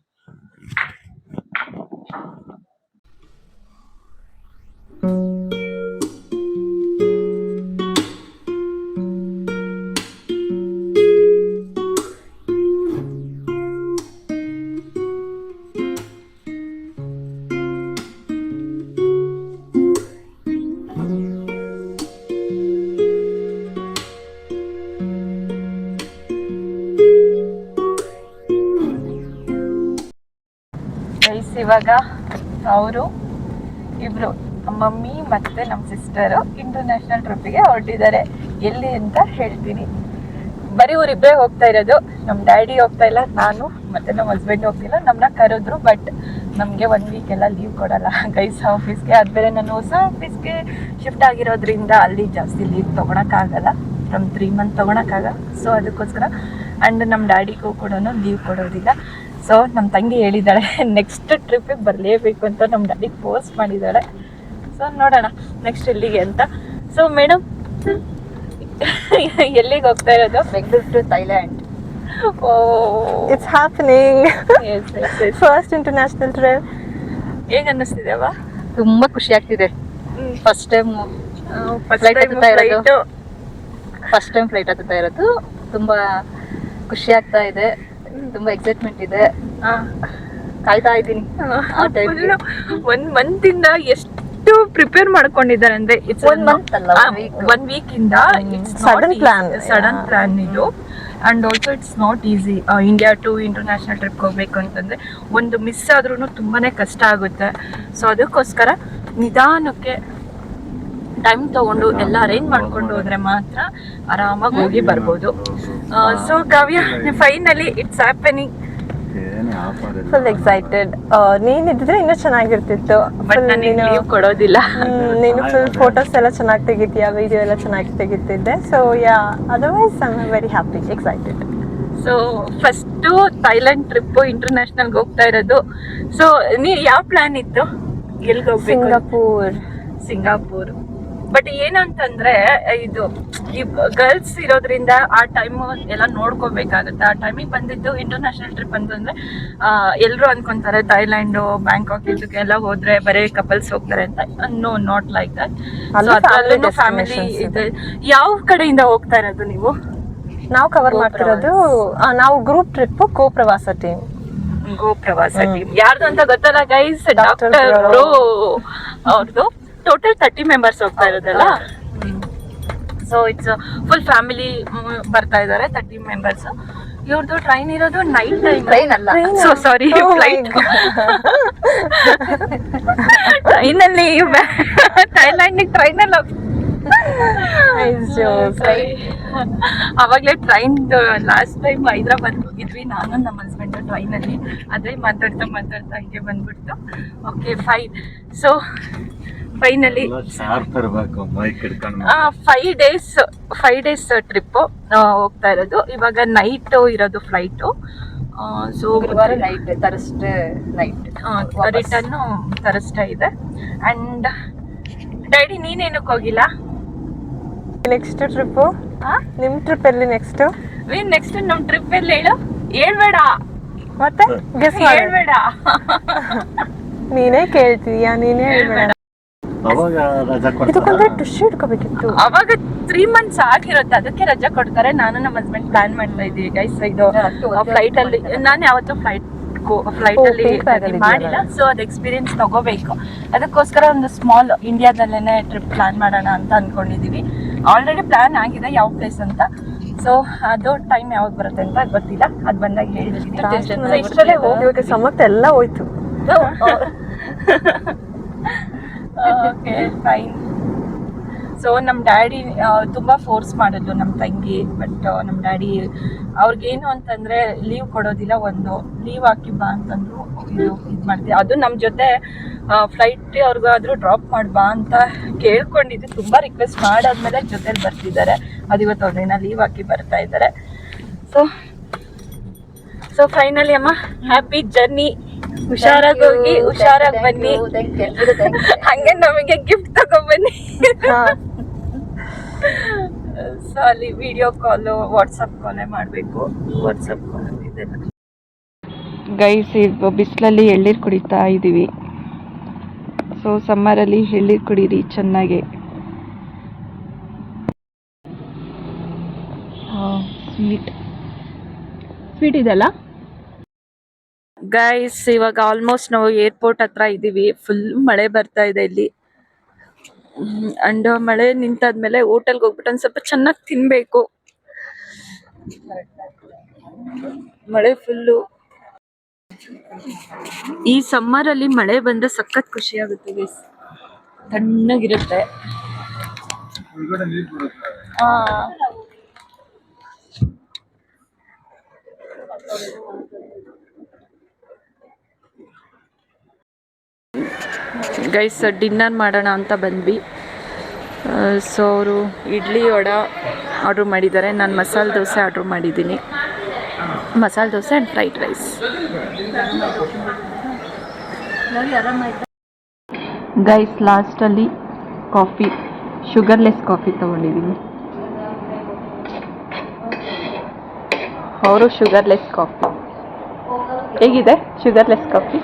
Speaker 1: ಇವಾಗ ಅವರು ಇಬ್ರು, ಮಮ್ಮಿ ಮತ್ತೆ ನಮ್ಮ ಸಿಸ್ಟರು ಇಂಟರ್ನ್ಯಾಷನಲ್ ಟ್ರಿಪ್ಪಿಗೆ ಹೊರಟಿದ್ದಾರೆ. ಎಲ್ಲಿ ಅಂತ ಹೇಳ್ತೀನಿ. ಬರೀ ಇವರಿಬ್ಬರೇ ಹೋಗ್ತಾ ಇರೋದು, ನಮ್ಮ ಡ್ಯಾಡಿ ಹೋಗ್ತಾ ಇಲ್ಲ, ನಾನು ಮತ್ತೆ ನಮ್ಮ ಹಸ್ಬೆಂಡ್ ಹೋಗ್ತಿಲ್ಲ. ನಮ್ಮನ್ನ ಕರೆದ್ರು, ಬಟ್ ನಮಗೆ 1 week ಎಲ್ಲ ಲೀವ್ ಕೊಡಲ್ಲ ಗೈಸ್ ಆಫೀಸ್ಗೆ. ಅದ್ಬೇರೆ ನಾನು ಹೊಸ ಆಫೀಸ್ಗೆ ಶಿಫ್ಟ್ ಆಗಿರೋದ್ರಿಂದ ಅಲ್ಲಿ ಜಾಸ್ತಿ ಲೀವ್ ತೊಗೊಳಕ್ಕಾಗಲ್ಲ, ಫ್ರಮ್ 3 months ತೊಗೊಳಕ್ಕಾಗಲ್ಲ. ಸೊ ಅದಕ್ಕೋಸ್ಕರ ಆ್ಯಂಡ್ ನಮ್ಮ ಡ್ಯಾಡಿಗೂ ಕೂಡ ಲೀವ್ ಕೊಡೋದಿಲ್ಲ. ಸೊ ನಮ್ಮ ತಂಗಿ ಹೇಳಿದ್ದಾಳೆ ನೆಕ್ಸ್ಟ್ ಟ್ರಿಪ್ಪಿಗೆ ಬರಲೇಬೇಕು ಅಂತ ನಮ್ಮ ಡ್ಯಾಡಿಗೆ ಫೋರ್ಸ್ ಮಾಡಿದ್ದಾಳೆ. ಸೊ ನೋಡೋಣ ನೆಕ್ಸ್ಟ್ ಎಲ್ಲಿಗೆ ಅಂತ. ಸೊ ಮೇಡಮ್, ಎಲ್ಲಿಗೆ ಹೋಗ್ತಾ ಇರೋದು? Bengaluru to Thailand.
Speaker 2: It's happening. First international trip.
Speaker 1: ಹೇಗೆ ಅನ್ನಿಸ್ತಿದೆವಾ?
Speaker 3: ತುಂಬಾ ಖುಷಿ ಆಗ್ತಿದೆ. ಫಸ್ಟ್ ಟೈಮ್ ಫ್ಲೈಟ್ ಹತ್ತುತ್ತಾ ಇರೋದು. ತುಂಬಾ ಖುಷಿ ಆಗ್ತಾ ಇದೆ, ತುಂಬಾ ಎಕ್ಸೈಟ್ಮೆಂಟ್ ಇದೆ. ಕಾಯ್ತಾ ಇದ್ದೀನಿ.
Speaker 1: 1 month ಇಂದ ಎಷ್ಟು ಪ್ರಿಪೇರ್ ಮಾಡ್ಕೊಂಡಿದ್ದಾರೆ ಅಂದ್ರೆ, ಇಟ್ಸ್
Speaker 3: 1 month ಅಲ್ಲ,
Speaker 1: 1 week ಇಂದ
Speaker 2: ಸಡನ್
Speaker 1: ಪ್ಲಾನ್ ಇದು. And also it's not easy. India to international trip ಹೋಗ್ಬೇಕು ಅಂತಂದ್ರೆ ಒಂದು ಮಿಸ್ ಆದ್ರೂ ತುಂಬಾನೇ ಕಷ್ಟ ಆಗುತ್ತೆ. ಸೊ ಅದಕ್ಕೋಸ್ಕರ ನಿಧಾನಕ್ಕೆ ಟೈಮ್ ತಗೊಂಡು ಎಲ್ಲ ಅರೇಂಜ್ ಮಾಡ್ಕೊಂಡು ಹೋದ್ರೆ ಮಾತ್ರ ಆರಾಮಾಗಿ ಹೋಗಿ ಬರ್ಬೋದು. So Kavya, finally it's happening.
Speaker 2: Full excited. ನೀನ್ ಇದ್ದಿದ್ರೆ ಇನ್ನೂ ಚೆನ್ನಾಗಿರ್ತಿತ್ತು,
Speaker 1: ಬಟ್ ನನಗೆ ಲೀವ್ ಕೊಡೋದಿಲ್ಲ.
Speaker 2: ನೀನು ಫುಲ್ ಫೋಟೋಸ್ ಎಲ್ಲ ಚೆನ್ನಾಗಿ ತೆಗಿತೀಯ, ವಿಡಿಯೋ ಎಲ್ಲ ಚೆನ್ನಾಗಿ ತೆಗಿತಿದ್ದೆ. So yeah, otherwise I am very happy, excited.
Speaker 1: So first Thailand trip ಇಂಟರ್ನ್ಯಾಷನಲ್ಗೆ ಹೋಗ್ತಾ ಇರೋದು. ಸೊ ನೀ ಯಾವ ಪ್ಲಾನ್ ಇತ್ತು? ಎಲ್ಲಿಗೆ ಹೋಗ್ಬೇಕು? ಸಿಂಗಾಪುರ್. ಬಟ್ ಏನಂತಂದ್ರೆ, ಇದು ಈ ಗರ್ಲ್ಸ್ ಇರೋದ್ರಿಂದ ಆ ಟೈಮ್ ಎಲ್ಲ ನೋಡ್ಕೋಬೇಕಾಗುತ್ತೆ. ಆ ಟೈಮಿಗೆ ಬಂದಿದ್ದು ಇಂಟರ್ನ್ಯಾಷನಲ್ ಟ್ರಿಪ್ ಅಂತಂದ್ರೆ ಎಲ್ರು ಅನ್ಕೊಂತಾರೆ ಥೈಲ್ಯಾಂಡು, ಬ್ಯಾಂಕಾಕ್ ಇದಕ್ಕೆಲ್ಲ ಹೋದ್ರೆ ಬರೀ ಕಪಲ್ಸ್ ಹೋಗ್ತಾರೆ ಅಂತ. No, not like that. ಅದ್ರಲ್ಲೂ ಫ್ಯಾಮಿಲಿ ಇದೆ. ಯಾವ ಕಡೆಯಿಂದ ಹೋಗ್ತಾ ಇರೋದು ನೀವು?
Speaker 2: ನಾವು ಕವರ್ ಮಾಡ್ತಿರೋದು, ನಾವು ಗ್ರೂಪ್ ಟ್ರಿಪ್, ಪ್ರವಾಸ ಟೀಮ್.
Speaker 1: ಪ್ರವಾಸ ಟೀಮ್ ಯಾರ್ದು ಅಂತ ಗೊತ್ತಲ್ಲ ಗೈಸ್? ಡಾಕ್ಟರ್ ಬ್ರೋ ಅವ್ರದ್ದು. ಟೋಟಲ್ 30 members ಹೋಗ್ತಾ ಇರೋದಲ್ಲ. ಸೊ ಇಟ್ಸ್ ಫುಲ್ ಫ್ಯಾಮಿಲಿ ಬರ್ತಾ ಇದ್ದಾರೆ, 30 members. ಇವ್ರದ್ದು ಟ್ರೈನ್ ಇರೋದು ನೈಟ್ ಟೈಮ್.
Speaker 3: ಟ್ರೈನ್ ಅಲ್ಲ,
Speaker 1: ಸೊ ಸಾರಿ, ಫ್ಲೈಟ್. ಟ್ರೈನಲ್ಲಿ ಥೈಲ್ಯಾಂಡಿಗೆ ಟ್ರೈನಲ್ಲಿ ಅವಾಗಲೇ ಟ್ರೈನ್ ಲಾಸ್ಟ್ ಟೈಮ್ ಹೈದ್ರಾಬಾದ್ ಹೋಗಿದ್ವಿ ನಾನು ನಮ್ಮ ಹಸ್ಬೆಂಡ್ ಟ್ರೈನಲ್ಲಿ. ಅದೇ ಮಾತಾಡ್ತಾ ಹಂಗೆ ಬಂದ್ಬಿಡ್ತು. Okay fine. So finally 5 days trip ಹೋಗ್ತಾ ಇರೋದು. ಇವಾಗ ನೈಟ್ ಇರೋದು flight. So
Speaker 3: night Thursday night
Speaker 1: return Thursday ಇದೆ. ಅಂಡ್ ಡ್ಯಾಡಿ ನೀನೇನಕ್ಕೆ ಹೋಗಿಲ್ಲ?
Speaker 2: ನೆಕ್ಸ್ಟ್ ಟ್ರಿಪ್ಪು ನಿಮ್ ಟ್ರಿಪ್ ಎಲ್ಲಿ ನೆಕ್ಸ್ಟ್?
Speaker 1: ನೆಕ್ಸ್ಟ್ ನಮ್ ಟ್ರಿಪ್ ಎಲ್ಲಿ ಹೇಳು? ಹೇಳ್ಬೇಡ
Speaker 2: ಮತ್ತೆ ಗೆಸ್
Speaker 1: ಹೇಳ್ಬೇಡ.
Speaker 2: ನೀನೇ ಕೇಳ್ತೀಯಾ? ನೀನೇ ಹೇಳ್ಬೇಡ. ಇದಕ್ಕೊಂದ್ರೆ ಟುಶ್ ಇಟ್ಕೋಬೇಕಿತ್ತು.
Speaker 1: ಅವಾಗ 3 months ಆಗಿರುತ್ತೆ, ಅದಕ್ಕೆ ರಜಾ ಕೊಡ್ತಾರೆ. ನಾನು ನಮ್ಮ ಹಸ್ಬೆಂಡ್ ಪ್ಲಾನ್ ಮಾಡ್ತಾ ಇದ್ದೀವಿ ಗೈಸ್. ಇದು ಫ್ಲೈಟ್ ಅಲ್ಲಿ ನಾನು ಯಾವತ್ತೂ ಫ್ಲೈಟ್ ಅಲ್ಲಿ ಮಾಡಿಲ್ಲ. ಸೊ ಅದು ಎಕ್ಸ್ಪೀರಿಯನ್ಸ್ ತಗೋಬೇಕು. ಅದಕ್ಕೋಸ್ಕರ ಒಂದು ಸ್ಮಾಲ್ ಇಂಡಿಯಾದಲ್ಲೇನೆ ಟ್ರಿಪ್ ಪ್ಲಾನ್ ಮಾಡೋಣ ಅಂತ ಅನ್ಕೊಂಡಿದೀವಿ. ಆಲ್ರೆಡಿ ಪ್ಲಾನ್ ಆಗಿದೆ ಯಾವ ಪ್ಲೇಸ್ ಅಂತ. ಸೊ ಅದು ಟೈಮ್ ಯಾವಾಗ ಬರುತ್ತೆ ಅಂತ ಗೊತ್ತಿಲ್ಲ. ಅದು ಬಂದಾಗ ಹೇಳಿದ್ದೀನಿ.
Speaker 2: ಇವಾಗ ಸಮಕ್ತ ಎಲ್ಲ ಹೋಯ್ತು.
Speaker 1: Okay fine. ಸೊ ನಮ್ಮ ಡ್ಯಾಡಿ ತುಂಬಾ ಫೋರ್ಸ್ ಮಾಡಿದ್ರು ನಮ್ಮ ತಂಗಿ. ಬಟ್ ನಮ್ಮ ಡ್ಯಾಡಿ ಅವ್ರಿಗೇನು ಅಂತಂದ್ರೆ ಲೀವ್ ಕೊಡೋದಿಲ್ಲ. ಒಂದು ಲೀವ್ ಹಾಕಿ ಬಾ ಅಂತಂದ್ರು. ಇದು ಮಾಡ್ತೀವಿ. ಅದು ನಮ್ಮ ಜೊತೆ ಫ್ಲೈಟ್ ಅವ್ರಿಗಾದ್ರೂ ಡ್ರಾಪ್ ಮಾಡ್ಬಾ ಅಂತ ಕೇಳ್ಕೊಂಡಿದ್ದು. ತುಂಬಾ ರಿಕ್ವೆಸ್ಟ್ ಮಾಡಾದ್ಮೇಲೆ ಜೊತೆಲಿ ಬರ್ತಿದ್ದಾರೆ. ಅದು ಇವತ್ತು ಒಂದಿನ ಲೀವ್ ಹಾಕಿ ಬರ್ತಾ ಇದ್ದಾರೆ. ಸೊ ಫೈನಲಿ ಅಮ್ಮ ಹ್ಯಾಪಿ ಜರ್ನಿ. ಹುಷಾರಾಗಿ ಹೋಗಿ ಹುಷಾರಾಗಿ ಬನ್ನಿ. ಹಂಗೆ ನಮಗೆ ಗಿಫ್ಟ್ ತಗೊಂಡ್ಬನ್ನಿ. ಸೊ ಅಲ್ಲಿ ವಿಡಿಯೋ ಕಾಲು ವಾಟ್ಸಪ್ ಕಾಲೇ ಮಾಡಬೇಕು. ವಾಟ್ಸಪ್ ಕಾಲ್ ಇದೆಲ್ಲ. ಗೈಸ್ ಈಗ ಬಿಸಿಲಲ್ಲಿ ಎಳ್ನೀರು ಕುಡಿತಾ ಇದ್ದೀವಿ. ಸೊ ಸಮ್ಮರಲ್ಲಿ ಎಳ್ನೀರು ಕುಡೀರಿ ಚೆನ್ನಾಗಿ. ಸ್ವೀಟ್ ಇದೆಲ್ಲ ಗೈಸ್. ಇವಾಗ ಆಲ್ಮೋಸ್ಟ್ ನಾವು ಏರ್ಪೋರ್ಟ್ ಹತ್ರ ಇದ್ದೀವಿ. ಫುಲ್ ಮಳೆ ಬರ್ತಾ ಇದೆ ಇಲ್ಲಿ. ಅಂಡ್ ಮಳೆ ನಿಂತಾದ್ಮೇಲೆ ಹೋಟೆಲ್ಗೆ ಹೋಗ್ಬಿಟ್ಟು ಒಂದು ಸ್ವಲ್ಪ ಚೆನ್ನಾಗಿ ತಿನ್ಬೇಕು. ಮಳೆ ಫುಲ್ಲು. ಈ ಸಮ್ಮರ್ ಅಲ್ಲಿ ಮಳೆ ಬಂದ್ರೆ ಸಖತ್ ಖುಷಿ ಆಗುತ್ತೆ ಗೈಸ್. ತಣ್ಣಗಿರುತ್ತೆ. ಗೈಸ್ ಡಿನ್ನರ್ ಮಾಡೋಣ ಅಂತ ಬಂದ್ವಿ. ಸೊ ಅವರು ಇಡ್ಲಿ ವಡೆ ಆರ್ಡ್ರ್ ಮಾಡಿದ್ದಾರೆ. ನಾನು ಮಸಾಲೆ ದೋಸೆ ಆರ್ಡ್ರ್ ಮಾಡಿದ್ದೀನಿ. Masala dosa and fried rice. Guys ಲಾಸ್ಟಲ್ಲಿ ಕಾಫಿ, ಶುಗರ್ಲೆಸ್ ಕಾಫಿ ತೊಗೊಂಡಿದ್ದೀನಿ. ಅವರು ಶುಗರ್ಲೆಸ್ ಕಾಫಿ. ಹೇಗಿದೆ ಶುಗರ್ಲೆಸ್ ಕಾಫಿ?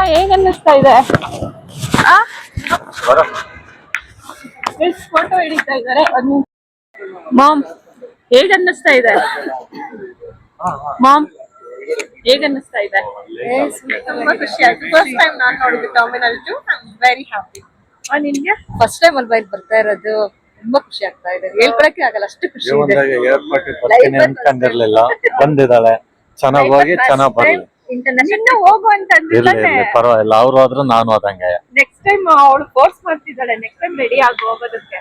Speaker 1: ಹೇಗೆ ಅನ್ನಿಸ್ತಾ ಇದೆ? ಫೋಟೋ ಹಿಡಿತಾ ಇದ್ದಾರೆ. ಮಾಮ್ ಹೇಗೆ ಅನ್ನಿಸ್ತಾ ಇದೆ? ಮಾಮ್ ಹೇಗೆ ಅನ್ನಿಸ್ತಾ ಇದೆ? ತುಂಬಾ ಖುಷಿ ಆಯ್ತು. ಫಸ್ಟ್ ಟೈಮ್ ನಾನು ನೋಡಿದ್ದು terminal 2. I am very happy. ನಿಮ್ಗೆ?
Speaker 3: ಫಸ್ಟ್ ಟೈಮ್ ಅಲ್ಲಿ ಬೈಕ್ ಬರ್ತಾ ಇರೋದು. ತುಂಬಾ ಖುಷಿ ಆಗ್ತಾ ಇದೆ. ಹೇಳ್ಕೊಳಕ್ಕೆ ಆಗಲ್ಲ, ಅಷ್ಟು ಖುಷಿ ಇದೆ.
Speaker 4: ಅನ್ಕೊಂಡಿರ್ಲಿಲ್ಲ. ಬಂದಿದ್ದಾಳೆ, ಚೆನ್ನಾಗಿ ಹೋಗಿ ಚೆನ್ನಾಗಿ ಬರ್ಲಿ.
Speaker 1: ಇಂಟರ್ನ್ಯಾಷನಲ್ ಹೋಗು ಅಂತ
Speaker 4: ಪರವಾಗಿಲ್ಲ. ಅವ್ರು ಹೋದ್ರು ನಾನು ಹೋದಂಗೆ.
Speaker 1: ನೆಕ್ಸ್ಟ್ ಟೈಮ್ ಅವಳು ಫೋರ್ಸ್ ಮಾಡ್ತಿದ್ದಾಳೆ. ನೆಕ್ಸ್ಟ್ ಟೈಮ್ ರೆಡಿ ಆಗಿ ಹೋಗೋದಕ್ಕೆ.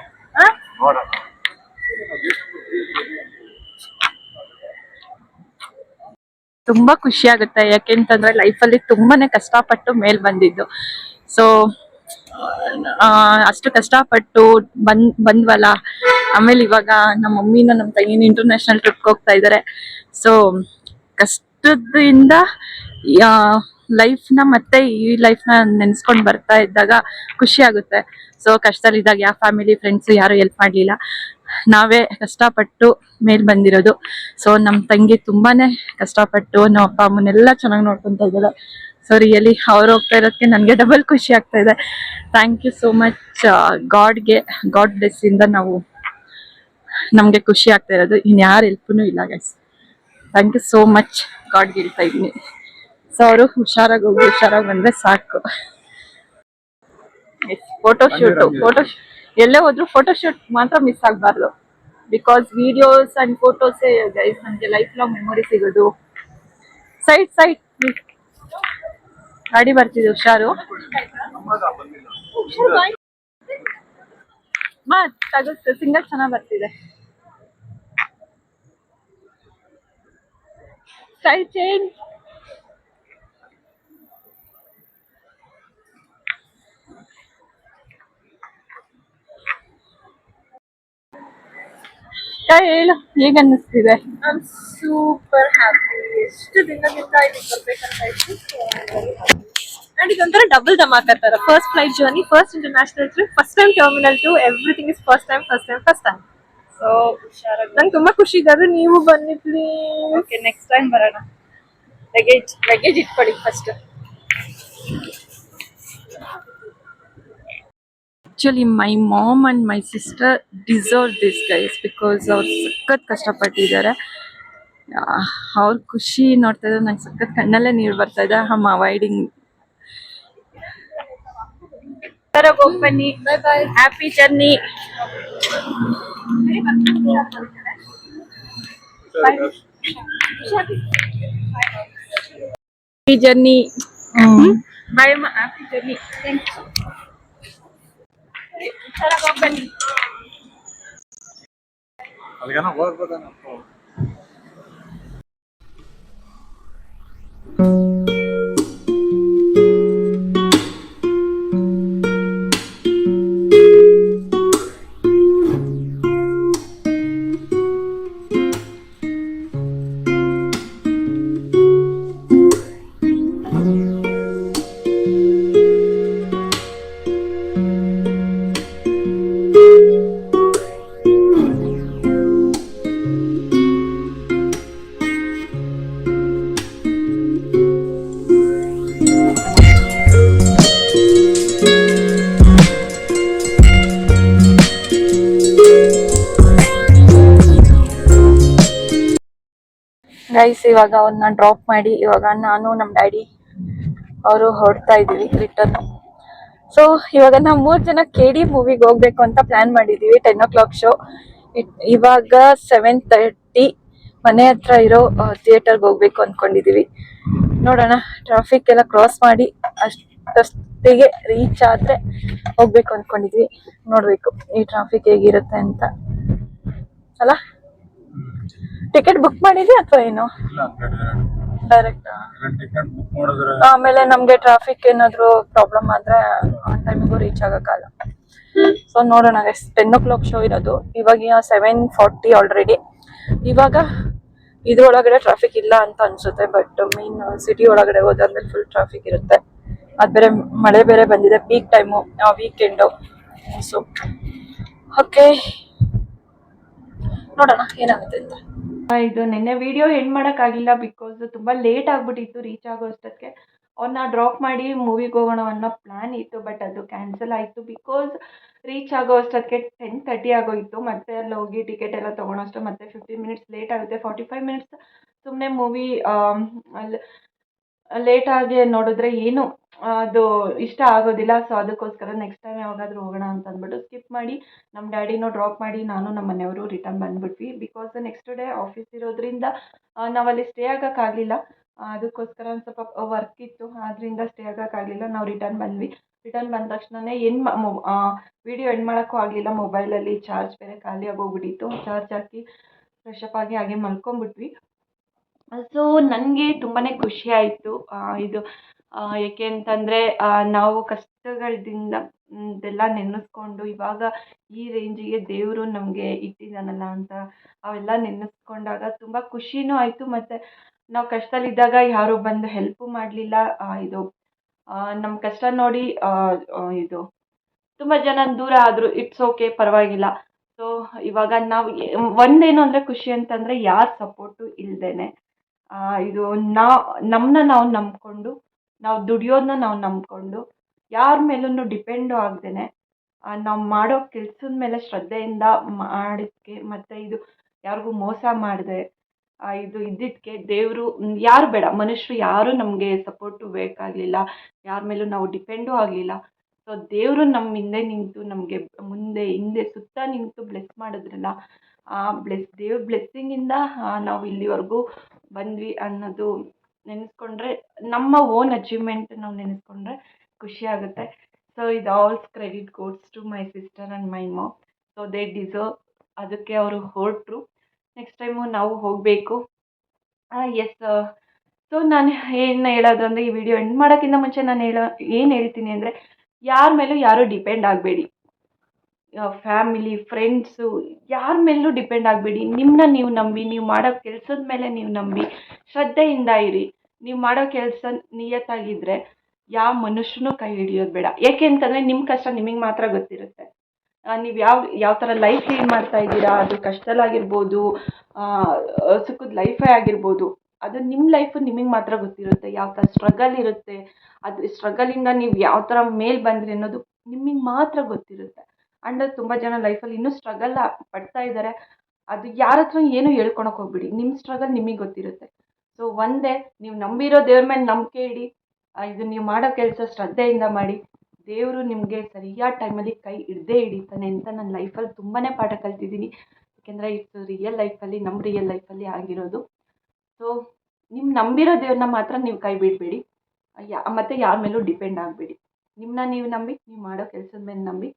Speaker 1: ತುಂಬಾ ಖುಷಿ ಆಗುತ್ತೆ. ಯಾಕೆಂತಂದ್ರೆ ಲೈಫಲ್ಲಿ ತುಂಬಾನೇ ಕಷ್ಟಪಟ್ಟು ಮೇಲ್ ಬಂದಿದ್ದು. ಸೊ ಅಷ್ಟು ಕಷ್ಟಪಟ್ಟು ಬಂದ್ವಲ್ಲ. ಆಮೇಲೆ ಇವಾಗ ನಮ್ಮ ಮಮ್ಮಿನ ನಮ್ಮ ತಂಗಿನ ಇಂಟರ್ನ್ಯಾಷನಲ್ ಟ್ರಿಪ್ಗೆ ಹೋಗ್ತಾ ಇದ್ದಾರೆ. ಸೊ ಕಷ್ಟದಿಂದ ಲೈಫ್ನ ಮತ್ತೆ ಈ ಲೈಫ್ನ ನೆನೆಸ್ಕೊಂಡು ಬರ್ತಾ ಇದ್ದಾಗ ಖುಷಿ ಆಗುತ್ತೆ. ಸೊ ಕಷ್ಟದಲ್ಲಿದ್ದಾಗ ಯಾವ ಫ್ಯಾಮಿಲಿ ಫ್ರೆಂಡ್ಸ್ ಯಾರು ಹೆಲ್ಪ್ ಮಾಡಲಿಲ್ಲ. ನಾವೇ ಕಷ್ಟಪಟ್ಟು ಮೇಲ್ ಬಂದಿರೋದು. ಸೊ ನಮ್ಮ ತಂಗಿ ತುಂಬಾನೇ ಕಷ್ಟಪಟ್ಟು ನಮ್ಮ ಅಪ್ಪ ಅಮ್ಮನೆಲ್ಲ ಚೆನ್ನಾಗಿ ನೋಡ್ಕೊಂತ ಇದ್ದಾಳೆ. ಸೊ ರಿಯಲಿ ಅವ್ರು ಹೋಗ್ತಾ ಇರೋದಕ್ಕೆ ನನಗೆ ಡಬಲ್ ಖುಷಿ ಆಗ್ತಾ ಇದೆ. Thank you so much God bless ಇಂದ ನಾವು ನಮಗೆ ಖುಷಿ ಆಗ್ತಾ ಇರೋದು. ಇನ್ಯಾರ ಹೆಲ್ಪ್ನೂ ಇಲ್ಲ guys. Thank you so much ಗಾಡ್ಗೆ ಹೇಳ್ತಾ ಇದ್ದೀನಿ. ಸೊ ಅವರು ಹುಷಾರಾಗಿ ಹೋಗಿ ಹುಷಾರಾಗಿ ಬಂದರೆ ಸಾಕು. ಫೋಟೋ ಎಲ್ಲೇ ಹೋದ್ರು ಫೋಟೋ ಶೂಟ್ ಮಾತ್ರ ಮಿಸ್ ಆಗಬಾರ್ದು. ಬಿಕಾಸ್ ವಿಡಿಯೋಸ್ ಅಂಡ್ ಫೋಟೋಸೇ ಗೈಸ್ ನಮಗೆ ಲೈಫ್ ಲಾಂಗ್ ಮೆಮೊರಿ ಸಿಗೋದು. ಸೈಡ್ ಗಾಡಿ ಬರ್ತಿದೆ, ಹುಷಾರು. ಸಿಂಗಲ್ ಚೆನ್ನಾಗಿ ಬರ್ತಿದೆ. Side change. ಹೇಳು, ಹೇಗೆ ಅನ್ನಿಸ್ತಿದೆ?
Speaker 2: Super happy. ಎಷ್ಟು ದಿನದಿಂದ ಇಲ್ಲಿ ಬರ್ಬೇಕಂತ ಇತ್ತು. ಅಂಡ್ ಇದೊಂಥರ ಡಬಲ್ ಧಮಾಕ ತರ. First flight journey, first international trip, first time terminal 2, everything is first time. So ನಂಗೆ ತುಂಬಾ ಖುಷಿ ಇದೆ. ನೀವು ಬನ್ನಿ ಪ್ಲೀಸ್.
Speaker 1: ಓಕೆ, ನೆಕ್ಸ್ಟ್ ಟೈಮ್ ಬರೋಣ. ಲಗೇಜ್ ಇಟ್ಕೊಳ್ಳಿ first. Actually, my mom and my sister deserve this, guys, because ಅವ್ರು ಸಖತ್ ಕಷ್ಟಪಟ್ಟಿದ್ದಾರೆ. ಅವ್ರ ಖುಷಿ ನೋಡ್ತಾ ಇದ್ರೆ ನಂಗೆ ಸಖತ್ ಕಣ್ಣಲ್ಲೇ ನೀರು ಬರ್ತಾ ಇದೆ. ಹಮ್ ಅವಾಯ್ಡಿಂಗ್. ಹೋಗಿ ಬನ್ನಿ. Bye bye, happy journey. Happy journey. By ಅಮ್ಮ, ಹ್ಯಾಪಿ ಜರ್ನಿ. ಥ್ಯಾಂಕ್ಸ್. ಹೋಗಿ ಬನ್ನಿ. ಗೈಸ್, ಇವಾಗ ಅವನ್ನ ಡ್ರಾಪ್ ಮಾಡಿ ಇವಾಗ ನಾನು ನಮ್ಮ ಡ್ಯಾಡಿ ಅವರು ಹೊರಡ್ತಾ ಇದೀವಿ ರಿಟರ್ನ್. ಸೊ ಇವಾಗ ನಾವು 3 ಜನ KD ಮೂವಿಗೆ ಹೋಗ್ಬೇಕು ಅಂತ ಪ್ಲಾನ್ ಮಾಡಿದೀವಿ. 10 o'clock ಶೋ. ಇವಾಗ 7:30 ಮನೆ ಹತ್ರ ಇರೋ ಥಿಯೇಟರ್ಗೆ ಹೋಗ್ಬೇಕು ಅನ್ಕೊಂಡಿದೀವಿ. ನೋಡೋಣ, ಟ್ರಾಫಿಕ್ ಎಲ್ಲ ಕ್ರಾಸ್ ಮಾಡಿ ಅಷ್ಟೊತ್ತಿಗೆ ರೀಚ್ ಆದ್ರೆ ಹೋಗ್ಬೇಕು ಅನ್ಕೊಂಡಿದ್ವಿ. ನೋಡ್ಬೇಕು ಈ ಟ್ರಾಫಿಕ್ ಹೇಗಿರುತ್ತೆ ಅಂತ ಅಲ್ಲ. ಟಿಕೆಟ್ ಬುಕ್ ಮಾಡಿದ್ಯಾ ಅಥವಾ ಏನು? ಡೈರೆಕ್ಟ್. ಆಮೇಲೆ ನಮ್ಗೆ ಟ್ರಾಫಿಕ್ ಏನಾದ್ರು ಪ್ರಾಬ್ಲಮ್ ಆದ್ರೆ ಆ ಟೈಮಿಗೂ ರೀಚ್ ಆಗಕ್ಕಾಗಲ್ಲ. ಸೊ ನೋಡೋಣ. 10 o'clock ಶೋ ಇರೋದು. ಇವಾಗ 7:40 ಆಲ್ರೆಡಿ. ಇವಾಗ ಇದ್ರೊಳಗಡೆ ಟ್ರಾಫಿಕ್ ಇಲ್ಲ ಅಂತ ಅನ್ಸುತ್ತೆ. ಬಟ್ ಮೇನ್ ಸಿಟಿ ಒಳಗಡೆ ಹೋದಾದ್ಮೇಲೆ ಫುಲ್ ಟ್ರಾಫಿಕ್ ಇರುತ್ತೆ. ಅದ್ ಬೇರೆ ಮಳೆ ಬೇರೆ ಬಂದಿದೆ, peak time, weekend. So okay, ನೋಡೋಣ ಏನಾಗುತ್ತೆ ಅಂತ. ಇದು ನಿನ್ನೆ ವಿಡಿಯೋ ಎಂಡ್ ಮಾಡೋಕ್ಕಾಗಿಲ್ಲ ಬಿಕಾಸ್ ತುಂಬ ಲೇಟ್ ಆಗ್ಬಿಟ್ಟಿತ್ತು ರೀಚ್ ಆಗೋ ಅಷ್ಟೊತ್ತಿಗೆ. ಅವ್ರನ್ನ ಡ್ರಾಪ್ ಮಾಡಿ ಮೂವಿಗೆ ಹೋಗೋಣ ಅನ್ನೋ ಪ್ಲ್ಯಾನ್ ಇತ್ತು, ಬಟ್ ಅದು ಕ್ಯಾನ್ಸಲ್ ಆಯಿತು. ಬಿಕಾಸ್ ರೀಚ್ ಆಗೋ ಅಷ್ಟೊತ್ತಿಗೆ 10:30 ಆಗೋಯಿತು. ಮತ್ತೆ ಅಲ್ಲಿ ಹೋಗಿ ಟಿಕೆಟ್ ಎಲ್ಲ ತೊಗೊಳೋಷ್ಟು ಮತ್ತೆ 15 minutes ಲೇಟ್ ಆಗುತ್ತೆ. 45 minutes ಸುಮ್ಮನೆ ಮೂವಿ ಅಲ್ಲಿ ಲೇಟಾಗಿ ನೋಡಿದ್ರೆ ಏನು ಅದು ಇಷ್ಟ ಆಗೋದಿಲ್ಲ. ಸೊ ಅದಕ್ಕೋಸ್ಕರ ನೆಕ್ಸ್ಟ್ ಟೈಮ್ ಯಾವಾಗಾದ್ರೂ ಹೋಗೋಣ ಅಂತ ಅಂದ್ಬಿಟ್ಟು ಸ್ಕಿಪ್ ಮಾಡಿ ನಮ್ಮ ಡ್ಯಾಡಿನೂ ಡ್ರಾಪ್ ಮಾಡಿ ನಾನು ನಮ್ಮ ಮನೆಯವರು ರಿಟರ್ನ್ ಬಂದ್ಬಿಟ್ವಿ. ಬಿಕಾಸ್ ನೆಕ್ಸ್ಟ್ ಡೇ ಆಫೀಸ್ ಇರೋದ್ರಿಂದ ನಾವಲ್ಲಿ ಸ್ಟೇ ಆಗೋಕ್ಕಾಗಲಿಲ್ಲ. ಅದಕ್ಕೋಸ್ಕರ ಒಂದು ಸ್ವಲ್ಪ ವರ್ಕ್ ಇತ್ತು, ಆದ್ದರಿಂದ ಸ್ಟೇ ಆಗೋಕ್ಕಾಗಲಿಲ್ಲ. ನಾವು ರಿಟರ್ನ್ ಬಂದ್ವಿ. ರಿಟರ್ನ್ ಬಂದ ತಕ್ಷಣವೇ ವಿಡಿಯೋ ಎಂಡ್ ಮಾಡೋಕ್ಕೂ ಆಗಲಿಲ್ಲ. ಮೊಬೈಲಲ್ಲಿ ಚಾರ್ಜ್ ಬೇರೆ ಖಾಲಿ ಆಗೋಗ್ಬಿಟ್ಟಿತ್ತು. ಚಾರ್ಜ್ ಹಾಕಿ ಫ್ರೆಶ್ ಅಪ್ ಆಗಿ ಹಾಗೆ ಮಲ್ಕೊಂಡ್ಬಿಟ್ವಿ. ಸೊ ನನಗೆ ತುಂಬಾ ಖುಷಿ ಆಯಿತು ಇದು. ಏಕೆ ಅಂತಂದರೆ ನಾವು ಕಷ್ಟಗಳಿಂದ ಇದೆಲ್ಲ ನೆನೆಸ್ಕೊಂಡು ಇವಾಗ ಈ ರೇಂಜಿಗೆ ದೇವರು ನಮಗೆ ಇಟ್ಟಿದ್ದಾನಲ್ಲ ಅಂತ ಅವೆಲ್ಲ ನೆನೆಸ್ಕೊಂಡಾಗ ತುಂಬ ಖುಷಿನೂ ಆಯಿತು. ಮತ್ತು ನಾವು ಕಷ್ಟದಲ್ಲಿದ್ದಾಗ ಯಾರೂ ಬಂದು ಹೆಲ್ಪು ಮಾಡಲಿಲ್ಲ. ಇದು ನಮ್ಮ ಕಷ್ಟ ನೋಡಿ ಇದು ತುಂಬ ಜನ ದೂರ ಆದರು. ಇಟ್ಸ್ ಓಕೆ, ಪರವಾಗಿಲ್ಲ. ಸೊ ಇವಾಗ ನಾವು ಒಂದೇನು ಅಂದರೆ ಖುಷಿ ಅಂತಂದರೆ ಯಾರ ಸಪೋರ್ಟು ಇಲ್ಲದೇನೆ ಇದು ನಮ್ಮನ್ನ ನಾವು ನಂಬಿಕೊಂಡು ನಾವು ದುಡಿಯೋದನ್ನ ನಾವು ನಂಬ್ಕೊಂಡು ಯಾರ ಮೇಲೂ ಡಿಪೆಂಡು ಆಗ್ದೇನೆ ನಾವು ಮಾಡೋ ಕೆಲ್ಸದ ಮೇಲೆ ಶ್ರದ್ಧೆಯಿಂದ ಮಾಡೋಕ್ಕೆ ಮತ್ತು ಇದು ಯಾರಿಗೂ ಮೋಸ ಮಾಡದೆ ಇದು ಇದ್ದಿದ್ದಕ್ಕೆ ದೇವರು ಯಾರು ಬೇಡ ಮನುಷ್ಯರು ಯಾರೂ ನಮಗೆ ಸಪೋರ್ಟು ಬೇಕಾಗಲಿಲ್ಲ, ಯಾರ ಮೇಲೂ ನಾವು ಡಿಪೆಂಡೂ ಆಗಲಿಲ್ಲ. ಸೊ ದೇವರು ನಮ್ಮ ಹಿಂದೆ ನಿಂತು ನಮಗೆ ಮುಂದೆ ಹಿಂದೆ ಸುತ್ತ ನಿಂತು ಬ್ಲೆಸ್ ಮಾಡಿದ್ರಲ್ಲ, ಆ ದೇವ್ರ ಬ್ಲೆಸ್ಸಿಂಗಿಂದ ನಾವು ಇಲ್ಲಿವರೆಗೂ ಬಂದ್ವಿ ಅನ್ನೋದು ನೆನೆಸ್ಕೊಂಡ್ರೆ, ನಮ್ಮ ಓನ್ ಅಚೀವ್ಮೆಂಟ್ ನಾವು ನೆನೆಸ್ಕೊಂಡ್ರೆ ಖುಷಿ ಆಗುತ್ತೆ. ಸೊ ಇದು also credit goes to my sister and my mom. So they deserve. ಅದಕ್ಕೆ ಅವರು ಹೊರಟರು. ನೆಕ್ಸ್ಟ್ ಟೈಮು ನಾವು ಹೋಗಬೇಕು. ಎಸ್. ಸೊ ನಾನು ಏನು ಹೇಳೋದು ಅಂದರೆ, ಈ ವಿಡಿಯೋ ಎಂಡ್ ಮಾಡೋಕ್ಕಿಂತ ಮುಂಚೆ ನಾನು ಏನು ಹೇಳ್ತೀನಿ ಅಂದರೆ, ಯಾರ ಮೇಲೂ ಯಾರೂ ಡಿಪೆಂಡ್ ಆಗಬೇಡಿ. ಫ್ಯಾಮಿಲಿ, ಫ್ರೆಂಡ್ಸು ಯಾರ ಮೇಲೂ ಡಿಪೆಂಡ್ ಆಗಬೇಡಿ. ನಿಮ್ಮನ್ನ ನೀವು ನಂಬಿ, ನೀವು ಮಾಡೋ ಕೆಲಸದ ಮೇಲೆ ನೀವು ನಂಬಿ ಶ್ರದ್ಧೆಯಿಂದ ಇರಿ. ನೀವು ಮಾಡೋ ಕೆಲಸ ನಿಯತ್ತಾಗಿದ್ದರೆ ಯಾವ ಮನುಷ್ಯನೂ ಕೈ ಹಿಡಿಯೋದು ಬೇಡ. ಏಕೆ ಅಂತಂದರೆ ನಿಮ್ಮ ಕಷ್ಟ ನಿಮಗೆ ಮಾತ್ರ ಗೊತ್ತಿರುತ್ತೆ. ನೀವು ಯಾವ ಥರ ಲೈಫ್ ಲೀಡ್ ಮಾಡ್ತಾ ಇದ್ದೀರಾ, ಅದು ಕಷ್ಟದಲ್ಲಾಗಿರ್ಬೋದು, ಸುಖದ ಲೈಫೇ ಆಗಿರ್ಬೋದು, ಅದು ನಿಮ್ಮ ಲೈಫು ನಿಮಗೆ ಮಾತ್ರ ಗೊತ್ತಿರುತ್ತೆ. ಯಾವ ಥರ ಸ್ಟ್ರಗಲ್ ಇರುತ್ತೆ, ಅದು ಸ್ಟ್ರಗಲಿಂದ ನೀವು ಯಾವ ಥರ ಮೇಲೆ ಬಂದ್ರಿ ಅನ್ನೋದು ನಿಮಗೆ ಮಾತ್ರ ಗೊತ್ತಿರುತ್ತೆ. ಆ್ಯಂಡ್ ತುಂಬ ಜನ ಲೈಫಲ್ಲಿ ಇನ್ನೂ ಸ್ಟ್ರಗಲ್ ಪಡ್ತಾ ಇದ್ದಾರೆ. ಅದು ಯಾರ ಹತ್ರ ಏನು ಹೇಳ್ಕೊಳಕ್ಕೆ ಹೋಗ್ಬಿಡಿ. ನಿಮ್ಮ ಸ್ಟ್ರಗಲ್ ನಿಮಗೆ ಗೊತ್ತಿರುತ್ತೆ. ಸೊ ಒಂದೇ, ನೀವು ನಂಬಿರೋ ದೇವ್ರ ಮೇಲೆ ನಂಬಿಕೆ ಇಡಿ. ಇದು ನೀವು ಮಾಡೋ ಕೆಲಸ ಶ್ರದ್ಧೆಯಿಂದ ಮಾಡಿ. ದೇವರು ನಿಮಗೆ ಸರಿಯಾದ ಟೈಮಲ್ಲಿ ಕೈ ಹಿಡ್ದೇ ಹಿಡಿತಾನೆ ಅಂತ ನನ್ನ ಲೈಫಲ್ಲಿ ತುಂಬಾ ಪಾಠ ಕಲ್ತಿದ್ದೀನಿ. ಯಾಕೆಂದರೆ ಇದು ರಿಯಲ್ ಲೈಫಲ್ಲಿ, ನಮ್ಮ ರಿಯಲ್ ಲೈಫಲ್ಲಿ ಆಗಿರೋದು. ಸೊ ನಿಮ್ಮ ನಂಬಿರೋ ದೇವ್ರನ್ನ ಮಾತ್ರ ನೀವು ಕೈ ಬಿಡಬೇಡಿ. ಮತ್ತು ಯಾರ ಮೇಲೂ ಡಿಪೆಂಡ್ ಆಗಬೇಡಿ. ನಿಮ್ಮನ್ನ ನೀವು ನಂಬಿ, ನೀವು ಮಾಡೋ ಕೆಲಸದ ಮೇಲೆ ನಂಬಿ,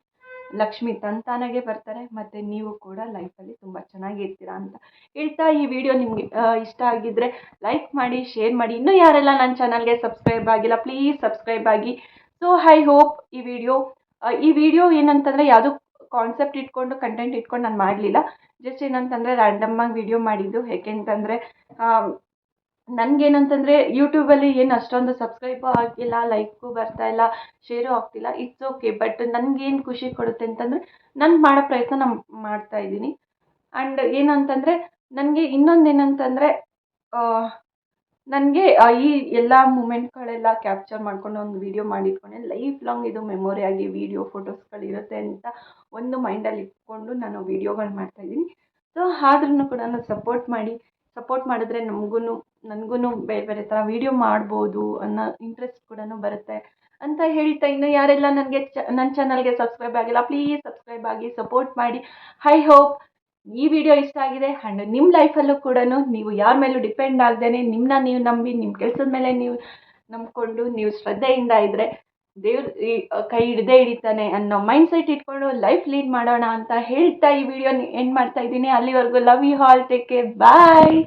Speaker 1: ಲಕ್ಷ್ಮಿ ತಂತಾನಾಗೆ ಬರ್ತಾರೆ. ಮತ್ತು ನೀವು ಕೂಡ ಲೈಫಲ್ಲಿ ತುಂಬ ಚೆನ್ನಾಗಿರ್ತೀರಾ ಅಂತ ಹೇಳ್ತಾ, ಈ ವಿಡಿಯೋ ನಿಮಗೆ ಇಷ್ಟ ಆಗಿದ್ದರೆ ಲೈಕ್ ಮಾಡಿ, ಶೇರ್ ಮಾಡಿ. ಇನ್ನೂ ಯಾರೆಲ್ಲ ನನ್ನ ಚಾನಲ್ಗೆ ಸಬ್ಸ್ಕ್ರೈಬ್ ಆಗಿಲ್ಲ, ಪ್ಲೀಸ್ ಸಬ್ಸ್ಕ್ರೈಬ್ ಆಗಿ. ಸೊ ಐ ಹೋಪ್ ಈ ವಿಡಿಯೋ ಏನಂತಂದರೆ, ಯಾವುದು ಕಾನ್ಸೆಪ್ಟ್ ಇಟ್ಕೊಂಡು ಕಂಟೆಂಟ್ ಇಟ್ಕೊಂಡು ನಾನು ಮಾಡಲಿಲ್ಲ. ಜಸ್ಟ್ ಏನಂತಂದರೆ ರ್ಯಾಂಡಮ್ಮಾಗಿ ವಿಡಿಯೋ ಮಾಡಿದ್ದು. ಏಕೆಂತಂದರೆ ನನಗೇನಂತಂದರೆ ಯೂಟ್ಯೂಬಲ್ಲಿ ಏನು ಅಷ್ಟೊಂದು ಸಬ್ಸ್ಕ್ರೈಬು ಆಗಿಲ್ಲ, ಲೈಕು ಬರ್ತಾಯಿಲ್ಲ, ಶೇರು ಆಗ್ತಿಲ್ಲ. It's okay. ಬಟ್ ನನಗೇನು ಖುಷಿ ಕೊಡುತ್ತೆ ಅಂತಂದರೆ, ನಾನು ಮಾಡೋ ಪ್ರಯತ್ನ ನಾನು ಮಾಡ್ತಾಯಿದ್ದೀನಿ. ಆ್ಯಂಡ್ ಏನಂತಂದರೆ, ನನಗೆ ಇನ್ನೊಂದೇನಂತಂದರೆ, ನನಗೆ ಈ ಎಲ್ಲ ಮೂಮೆಂಟ್ಗಳೆಲ್ಲ ಕ್ಯಾಪ್ಚರ್ ಮಾಡ್ಕೊಂಡು ಒಂದು ವೀಡಿಯೋ ಮಾಡಿಟ್ಕೊಂಡೆ ಲೈಫ್ ಲಾಂಗ್ ಇದು ಮೆಮೊರಿಯಾಗಿ ವೀಡಿಯೋ ಫೋಟೋಸ್ಗಳಿರುತ್ತೆ ಅಂತ ಒಂದು ಮೈಂಡಲ್ಲಿ ಇಟ್ಕೊಂಡು ನಾನು ವೀಡಿಯೋಗಳು ಮಾಡ್ತಾಯಿದ್ದೀನಿ. ಸೊ ಆದ್ರೂ ಕೂಡ ಸಪೋರ್ಟ್ ಮಾಡಿದ್ರೆ ನನಗೂ ಬೇರೆ ಬೇರೆ ಥರ ವೀಡಿಯೋ ಮಾಡ್ಬೋದು ಅನ್ನೋ ಇಂಟ್ರೆಸ್ಟ್ ಕೂಡ ಬರುತ್ತೆ ಅಂತ ಹೇಳ್ತಾ, ಇನ್ನು ಯಾರೆಲ್ಲ ನನ್ನ ಚಾನಲ್ಗೆ ಸಬ್ಸ್ಕ್ರೈಬ್ ಆಗಿಲ್ಲ, ಪ್ಲೀಸ್ ಸಬ್ಸ್ಕ್ರೈಬ್ ಆಗಿ ಸಪೋರ್ಟ್ ಮಾಡಿ. ಐ ಹೋಪ್ ಈ ವಿಡಿಯೋ ಇಷ್ಟ ಆಗಿದೆ. ಆ್ಯಂಡ್ ನಿಮ್ಮ ಲೈಫಲ್ಲೂ ಕೂಡ ನೀವು ಯಾರ ಮೇಲೂ ಡಿಪೆಂಡ್ ಆಗದೇನೆ ನಿಮ್ಮನ್ನ ನೀವು ನಂಬಿ, ನಿಮ್ಮ ಕೆಲಸದ ಮೇಲೆ ನೀವು ನಂಬಿಕೊಂಡು ನೀವು ಶ್ರದ್ಧೆಯಿಂದ ಇದ್ದರೆ ದೇವ್ರು ಕೈ ಹಿಡ್ದೇ ಹಿಡಿತಾನೆ ಅನ್ನೋ ಮೈಂಡ್ ಸೆಟ್ ಇಟ್ಕೊಂಡು ಲೈಫ್ ಲೀಡ್ ಮಾಡೋಣ ಅಂತ ಹೇಳ್ತಾ ಈ ವಿಡಿಯೋ ಎಂಡ್ ಮಾಡ್ತಾ ಇದ್ದೀನಿ. ಅಲ್ಲಿವರೆಗೂ love you all, take care, bye.